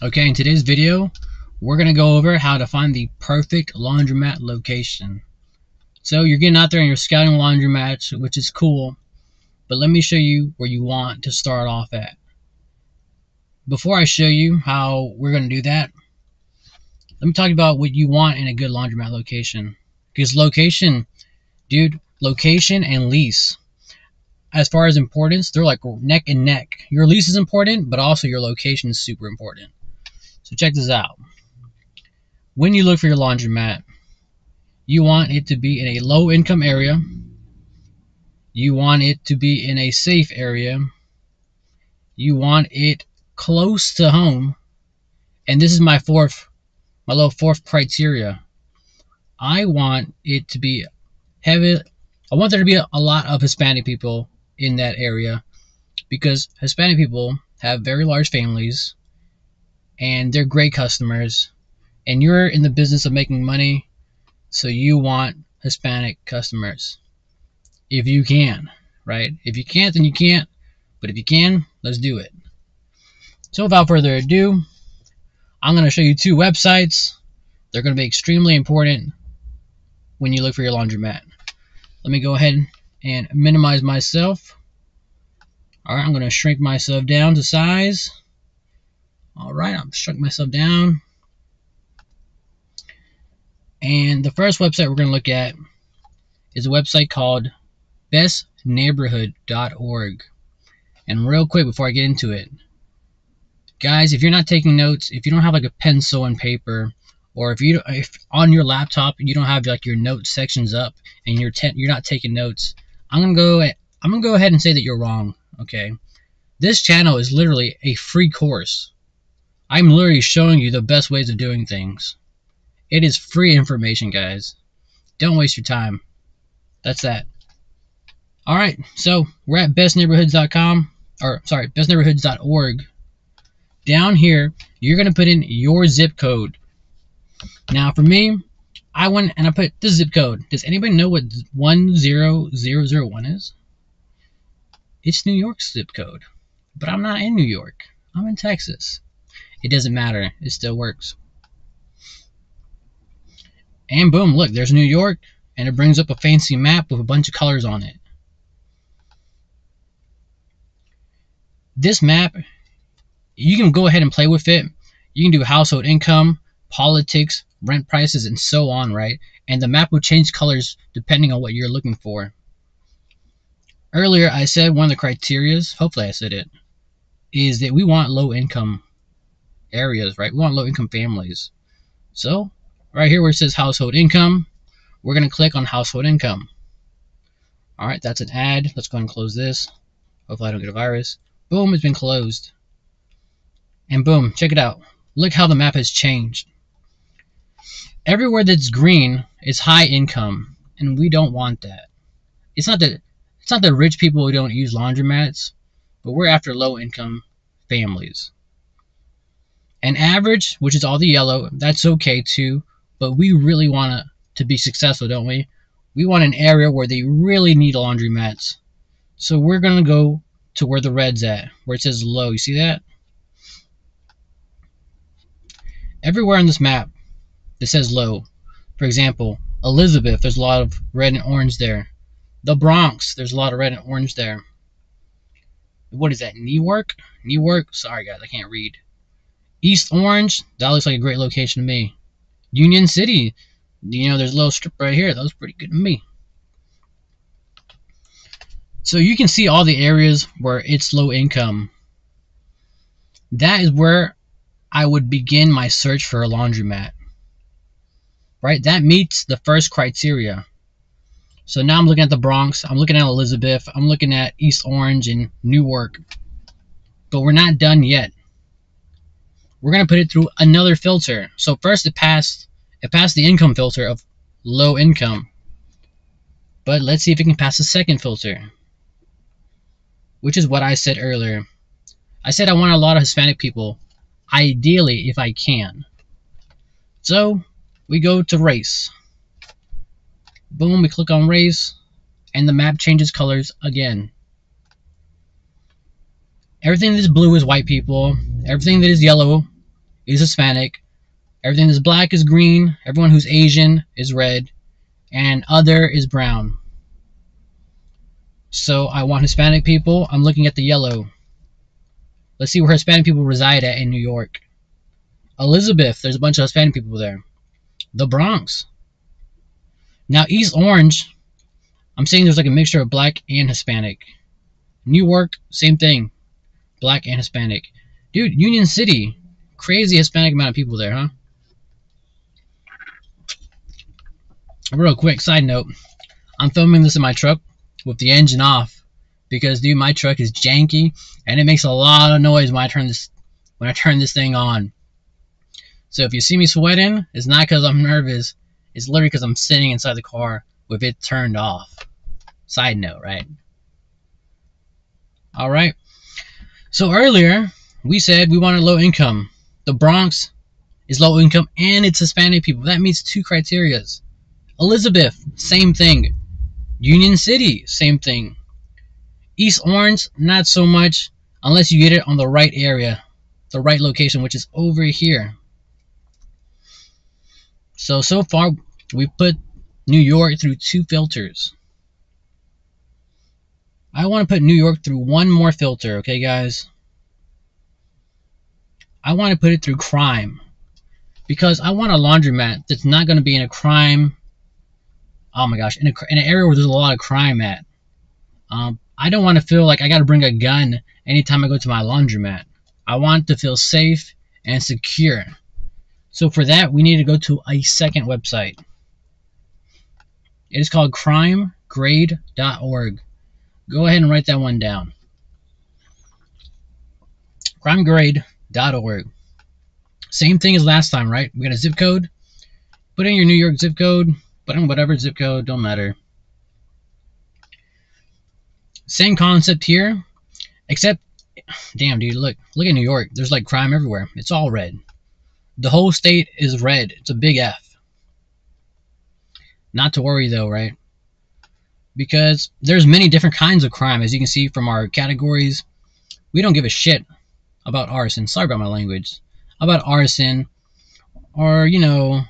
Okay, in today's video, we're going to go over how to find the perfect laundromat location. So you're getting out there and you're scouting laundromats, which is cool, but let me show you where you want to start off at. Before I show you how we're going to do that, let me talk about what you want in a good laundromat location. Because location, dude, location and lease, as far as importance, they're like neck and neck. Your lease is important, but also your location is super important. So check this out. When you look for your laundromat, you want it to be in a low income area. You want it to be in a safe area. You want it close to home. And this is my little fourth criteria. I want it to be heavy. I want there to be a lot of Hispanic people in that area, because Hispanic people have very large families and they're great customers, and you're in the business of making money, so you want Hispanic customers if you can, right? If you can't, then you can't, but if you can, let's do it. So without further ado, I'm going to show you two websites. They're going to be extremely important when you look for your laundromat. Let me go ahead and minimize myself. Alright, I'm going to shrink myself down to size. Alright, I've shrunk myself down. And the first website we're going to look at is a website called bestneighborhood.org. And real quick before I get into it, guys, if you're not taking notes, if you don't have like a pencil and paper, or if on your laptop you don't have like your note sections up and you're not taking notes, I'm gonna go ahead and say that you're wrong. Okay, this channel is literally a free course. I'm literally showing you the best ways of doing things. It is free information, guys. Don't waste your time. That's that. All right, so we're at bestneighborhoods.com, or sorry, bestneighborhoods.org. Down here, you're gonna put in your zip code. Now, for me, I went and I put the zip code. Does anybody know what 10001 is? It's New York's zip code, but I'm not in New York. I'm in Texas. It doesn't matter. It still works. And boom, look, there's New York, and it brings up a fancy map with a bunch of colors on it. This map, you can go ahead and play with it. You can do household income, politics, rent prices, and so on, right? And the map will change colors depending on what you're looking for. Earlier, I said one of the criterias, hopefully I said it, is that we want low-income areas, right? We want low-income families. So, right here where it says household income, we're going to click on household income. Alright, that's an ad. Let's go ahead and close this. Hopefully I don't get a virus. Boom, it's been closed. And boom, check it out. Look how the map has changed. Everywhere that's green is high income, and we don't want that. It's not that rich people who don't use laundromats, but we're after low income families. And average, which is all the yellow, that's okay too, but we really want to be successful, don't we? We want an area where they really need laundromats. So we're going to go to where the red's at, where it says low. You see that? Everywhere on this map that says low. For example, Elizabeth, there's a lot of red and orange there. The Bronx, there's a lot of red and orange there. What is that, NewArk? NewArk? Sorry guys, I can't read. East Orange, that looks like a great location to me. Union City, you know, there's a little strip right here. That was pretty good to me. So you can see all the areas where it's low income. That is where I would begin my search for a laundromat. Right? That meets the first criteria. So now I'm looking at the Bronx, I'm looking at Elizabeth, I'm looking at East Orange and Newark. But we're not done yet. We're going to put it through another filter. So first it passed the income filter of low income. But let's see if it can pass the second filter, which is what I said earlier. I said I want a lot of Hispanic people, ideally if I can. So we go to race. Boom, we click on race, and the map changes colors again. Everything that is blue is white people. Everything that is yellow is Hispanic. Everything that's black is green. Everyone who's Asian is red. And other is brown. So I want Hispanic people. I'm looking at the yellow. Let's see where Hispanic people reside at in New York. Elizabeth, there's a bunch of Hispanic people there. The Bronx. Now East Orange, I'm saying there's like a mixture of black and Hispanic. NewArk, same thing. Black and Hispanic. Dude, Union City. Crazy Hispanic amount of people there, huh? Real quick, side note. I'm filming this in my truck with the engine off. Because, dude, my truck is janky. And it makes a lot of noise when I turn this thing on. So if you see me sweating, it's not because I'm nervous. It's literally because I'm sitting inside the car with it turned off. Side note, right? Alright. So earlier, we said we wanted low income. The Bronx is low income and it's Hispanic people. That meets 2 criterias. Elizabeth, same thing. Union City, same thing. East Orange, not so much unless you get it on the right area. The right location, which is over here. So far, we put New York through 2 filters. I want to put New York through 1 more filter, okay, guys? I want to put it through crime. Because I want a laundromat that's not going to be in a crime... Oh my gosh, in an area where there's a lot of crime at. I don't want to feel like I got to bring a gun anytime I go to my laundromat. I want to feel safe and secure. So for that, we need to go to a second website. It is called crimegrade.org. Go ahead and write that one down. crimegrade.org. Same thing as last time, right? We got a zip code. Put in your New York zip code. Put in whatever zip code, don't matter. Same concept here. Except, damn dude, look at New York. There's like crime everywhere. It's all red. The whole state is red. It's a big F. Not to worry though, right? Because there's many different kinds of crime. As you can see from our categories, we don't give a shit about arson. Sorry about my language. About arson, or, you know,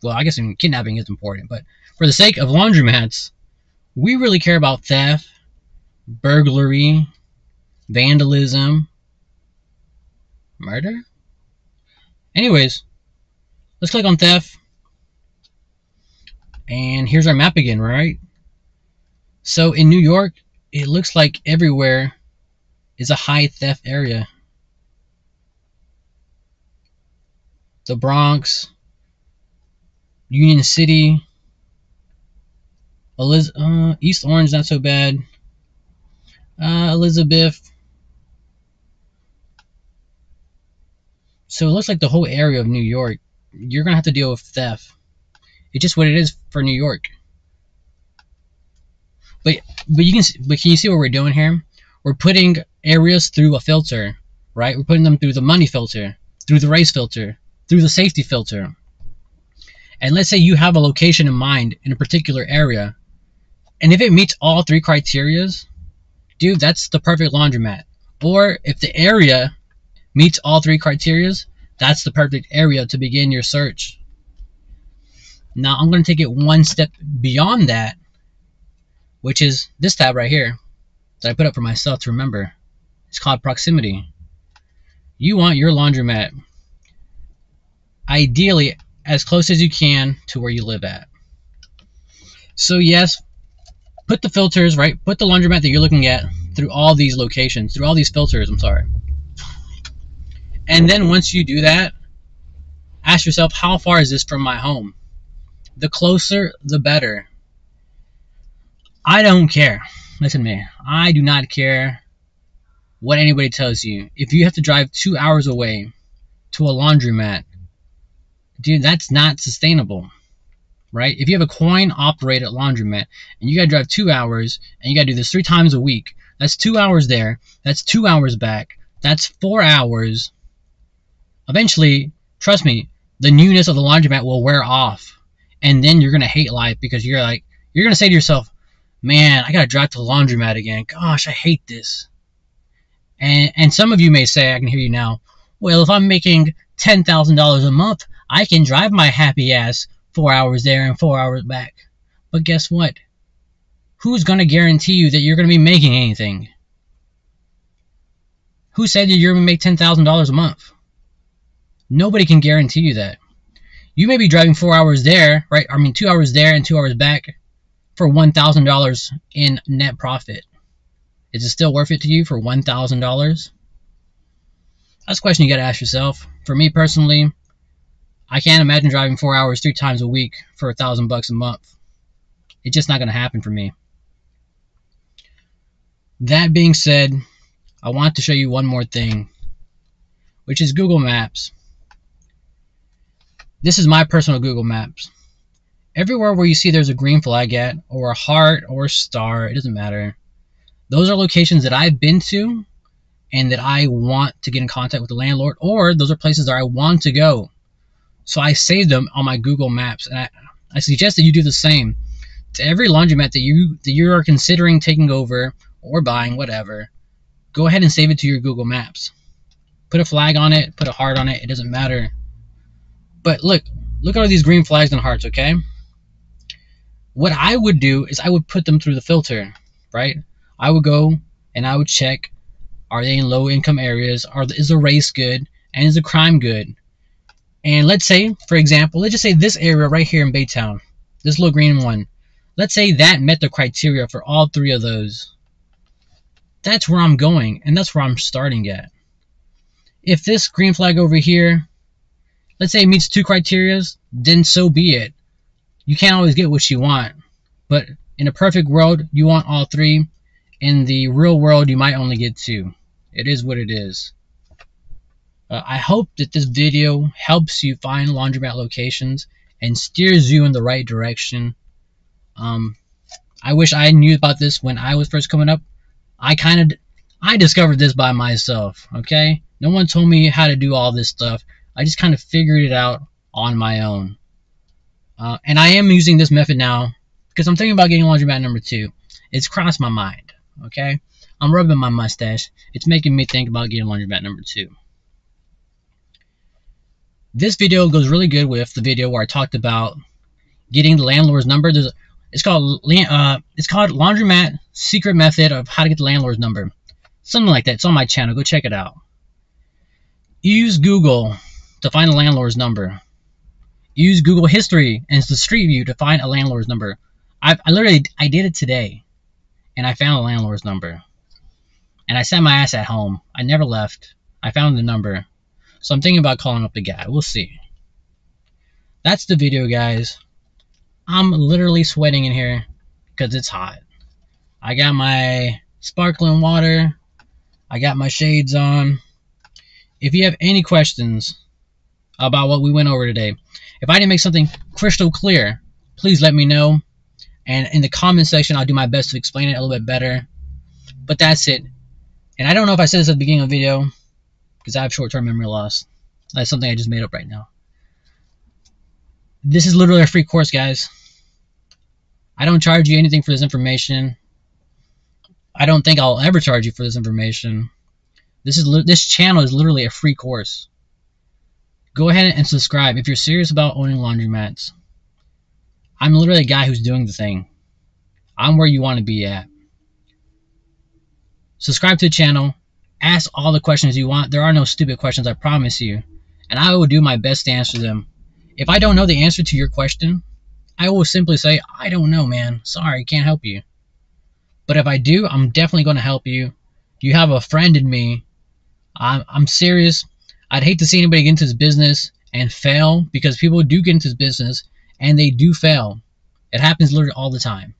well, I guess kidnapping is important, but for the sake of laundromats, we really care about theft, burglary, vandalism, murder. Anyways, let's click on theft. And here's our map again, right? So in New York, it looks like everywhere is a high theft area. The Bronx, Union City, East Orange, not so bad. Elizabeth. So it looks like the whole area of New York, you're going to have to deal with theft. It's just what it is for New York. But can you see what we're doing here? We're putting areas through a filter, right? We're putting them through the money filter, through the race filter, through the safety filter. And let's say you have a location in mind in a particular area, and if it meets all 3 criterias, dude, that's the perfect laundromat. Or if the area meets all 3 criterias, that's the perfect area to begin your search. Now I'm going to take it one step beyond that, which is this tab right here that I put up for myself to remember. It's called proximity. You want your laundromat ideally as close as you can to where you live at. So yes, put the filters, right? Put the laundromat that you're looking at through all these locations, through all these filters, I'm sorry. And then once you do that, ask yourself, how far is this from my home? The closer, the better. I don't care. Listen to me. I do not care what anybody tells you. If you have to drive 2 hours away to a laundromat, dude, that's not sustainable, right? If you have a coin-operated laundromat and you gotta drive 2 hours and you gotta do this 3 times a week, that's 2 hours there, that's 2 hours back, that's 4 hours. Eventually, trust me, the newness of the laundromat will wear off, and then you're gonna hate life because you're gonna say to yourself, man, I gotta drive to the laundromat again. Gosh, I hate this. And some of you may say, I can hear you now, Well, if I'm making $10,000 a month, I can drive my happy ass 4 hours there and 4 hours back. But guess what? Who's going to guarantee you that you're going to be making anything? Who said that you're going to make $10,000 a month? Nobody can guarantee you that. You may be driving 4 hours there, right? 2 hours there and 2 hours back for $1,000 in net profit. Is it still worth it to you for $1,000? That's a question you got to ask yourself. For me personally, I can't imagine driving 4 hours 3 times a week for $1,000 a month. It's just not going to happen for me. That being said, I want to show you one more thing, which is Google Maps. This is my personal Google Maps. Everywhere where you see there's a green flag at, or a heart, or a star, it doesn't matter. Those are locations that I've been to and that I want to get in contact with the landlord, or those are places that I want to go. So I save them on my Google Maps, and I suggest that you do the same. To every laundromat that you are considering taking over or buying, whatever, go ahead and save it to your Google Maps. Put a flag on it, put a heart on it, it doesn't matter. But look at all these green flags and hearts, okay? What I would do is I would put them through the filter, right? I would go and I would check, are they in low income areas? Is the race good? And is the crime good? And let's say, for example, let's just say this area right here in Baytown, this little green one, let's say that met the criteria for all 3 of those. That's where I'm going, and that's where I'm starting at. If this green flag over here, let's say it meets 2 criteria, then so be it. You can't always get what you want, but in a perfect world, you want all 3. In the real world, you might only get 2. It is what it is. I hope that this video helps you find laundromat locations and steers you in the right direction. I wish I knew about this when I was first coming up. I discovered this by myself, okay? No one told me how to do all this stuff. I just kind of figured it out on my own. And I am using this method now because I'm thinking about getting laundromat number 2. It's crossed my mind, okay? I'm rubbing my mustache. It's making me think about getting laundromat number 2. This video goes really good with the video where I talked about getting the landlord's number. It's called Laundromat Secret Method of How to Get the Landlord's Number. Something like that. It's on my channel. Go check it out. Use Google to find the landlord's number. Use Google History and the Street View to find a landlord's number. I did it today, and I found a landlord's number. And I sat my ass at home. I never left. I found the number. So I'm thinking about calling up the guy. We'll see. That's the video, guys. I'm literally sweating in here because it's hot. I got my sparkling water. I got my shades on. If you have any questions about what we went over today, if I didn't make something crystal clear, please let me know. And in the comment section, I'll do my best to explain it a little bit better. But that's it. And I don't know if I said this at the beginning of the video because I have short-term memory loss. That's something I just made up right now. This is literally a free course, guys. I don't charge you anything for this information. I don't think I'll ever charge you for this information. This channel is literally a free course. Go ahead and subscribe if you're serious about owning laundromats. I'm literally a guy who's doing the thing. I'm where you want to be at. Subscribe to the channel. Ask all the questions you want. There are no stupid questions, I promise you. And I will do my best to answer them. If I don't know the answer to your question, I will simply say, I don't know, man. Sorry, can't help you. But if I do, I'm definitely going to help you. You have a friend in me. I'm serious. I'd hate to see anybody get into this business and fail, because people do get into this business and they do fail. It happens literally all the time.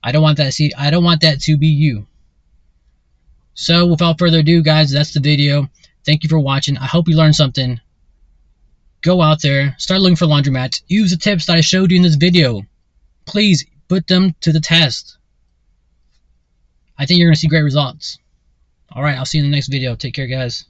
I don't want that to be you. So without further ado, guys, that's the video. Thank you for watching. I hope you learned something. Go out there, start looking for laundromats. Use the tips that I showed you in this video. Please put them to the test. I think you're going to see great results. Alright, I'll see you in the next video. Take care, guys.